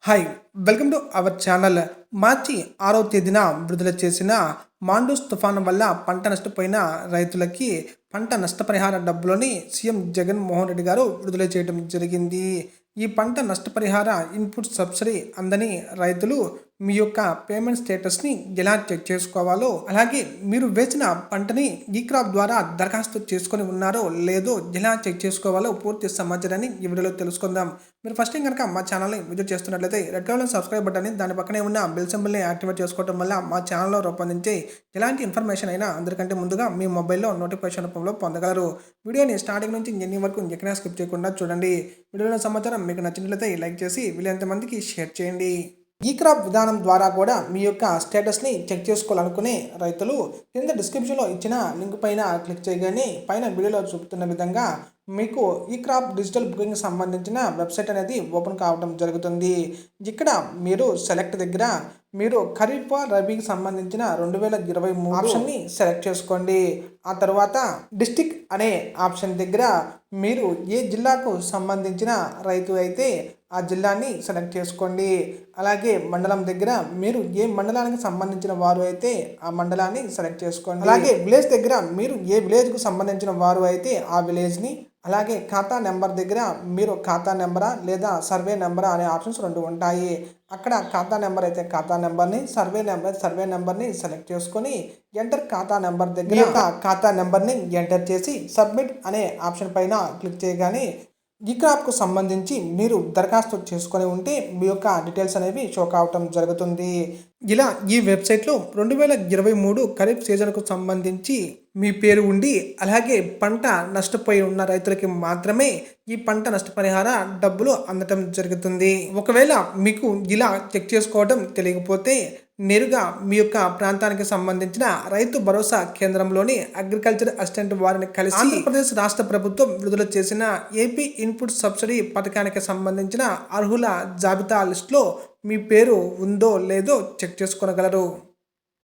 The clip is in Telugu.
Hi! Welcome to our channel. March 6వ తేదీన విడుదల చేసిన మాండూస్ తుఫాను వల్ల పంట నష్టపోయిన రైతులకి పంట నష్టపరిహార డబ్బులని సీఎం జగన్మోహన్ రెడ్డి గారు విడుదల చేయడం జరిగింది. ఈ పంట నష్టపరిహార ఇన్పుట్ సబ్సిడీ అందని రైతులు మీ యొక్క పేమెంట్ స్టేటస్ని ఎలా చెక్ చేసుకోవాలో, అలాగే మీరు వేసిన పంటని ఈ క్రాప్ ద్వారా దరఖాస్తు చేసుకొని ఉన్నారో లేదో ఎలా చెక్ చేసుకోవాలో పూర్తి సమాచారాన్ని ఈ వీడియోలో తెలుసుకుందాం. మీరు ఫస్ట్ టైం కనుక మా ఛానల్ని విజిట్ చేస్తున్నట్లయితే రెడ్ కలర్ సబ్స్క్రైబ్ బటన్ని, దాని పక్కనే ఉన్న బెల్ సింబల్ని యాక్టివేట్ చేసుకోవడం వల్ల మా ఛానల్లో రూపొందించే ఎలాంటి ఇన్ఫర్మేషన్ అయినా అందరికంటే ముందుగా మీ మొబైల్లో నోటిఫికేషన్ రూపంలో పొందగలరు. వీడియోని స్టార్టింగ్ నుంచి ఎండింగ్ వరకు ఎక్కడా స్కిప్ చేయకుండా చూడండి. వీడియోలో సమాచారం మీకు నచ్చినట్లయితే లైక్ చేసి వీలైనంత మందికి షేర్ చేయండి. ఈ క్రాప్ విధానం ద్వారా కూడా మీ యొక్క స్టేటస్ని చెక్ చేసుకోవాలనుకునే రైతులు కింద డిస్క్రిప్షన్లో ఇచ్చిన లింక్ పైన క్లిక్ చేయగానే పైన వీడియోలో చూపుతున్న విధంగా మీకు ఈ క్రాప్ డిజిటల్ బుకింగ్ సంబంధించిన వెబ్సైట్ అనేది ఓపెన్ కావడం జరుగుతుంది. ఇక్కడ మీరు సెలెక్ట్ దగ్గర మీరు ఖరీఫ్ రబీకి సంబంధించిన 2023 ఆప్షన్ని సెలెక్ట్ చేసుకోండి. ఆ తర్వాత డిస్టిక్ అనే ఆప్షన్ దగ్గర మీరు ఏ జిల్లాకు సంబంధించిన రైతు అయితే ఆ జిల్లాని సెలెక్ట్ చేసుకోండి. అలాగే మండలం దగ్గర మీరు ఏ మండలానికి సంబంధించిన వారు అయితే ఆ మండలాన్ని సెలెక్ట్ చేసుకోండి. అలాగే విలేజ్ దగ్గర మీరు ఏ విలేజ్కు సంబంధించిన వారు అయితే ఆ విలేజ్ని, అలాగే ఖాతా నెంబర్ దగ్గర మీరు ఖాతా నెంబరా లేదా సర్వే నెంబరా అనే ఆప్షన్స్ 2 ఉంటాయి. అక్కడ ఖాతా నెంబర్ అయితే ఖాతా నెంబర్ని, సర్వే నెంబర్ని సెలెక్ట్ చేసుకొని ఎంటర్ ఖాతా నెంబర్ దగ్గర ఖాతా నెంబర్ని ఎంటర్ చేసి సబ్మిట్ అనే ఆప్షన్ పైన క్లిక్ చేయగానే ఈ క్రాప్కు సంబంధించి మీరు దరఖాస్తు చేసుకొని ఉంటే మీ యొక్క డీటెయిల్స్ అనేవి షో కావటం జరుగుతుంది. ఇలా ఈ వెబ్సైట్లో 2023 ఖరీఫ్ సీజన్కు సంబంధించి మీ పేరు ఉండి, అలాగే పంట నష్టపోయి ఉన్న రైతులకి మాత్రమే ఈ పంట నష్టపరిహార డబ్బులు అందటం జరుగుతుంది. ఒకవేళ మీకు ఇలా చెక్ చేసుకోవడం తెలియకపోతే నేరుగా మీ యొక్క ప్రాంతానికి సంబంధించిన రైతు భరోసా కేంద్రంలోని అగ్రికల్చర్ అసిస్టెంట్ వారిని కలిసి ఆంధ్రప్రదేశ్ రాష్ట్ర ప్రభుత్వం విడుదల చేసిన ఏపీ ఇన్పుట్ సబ్సిడీ పథకానికి సంబంధించిన అర్హుల జాబితా లిస్టులో మీ పేరు ఉందో లేదో చెక్ చేసుకోగలరు.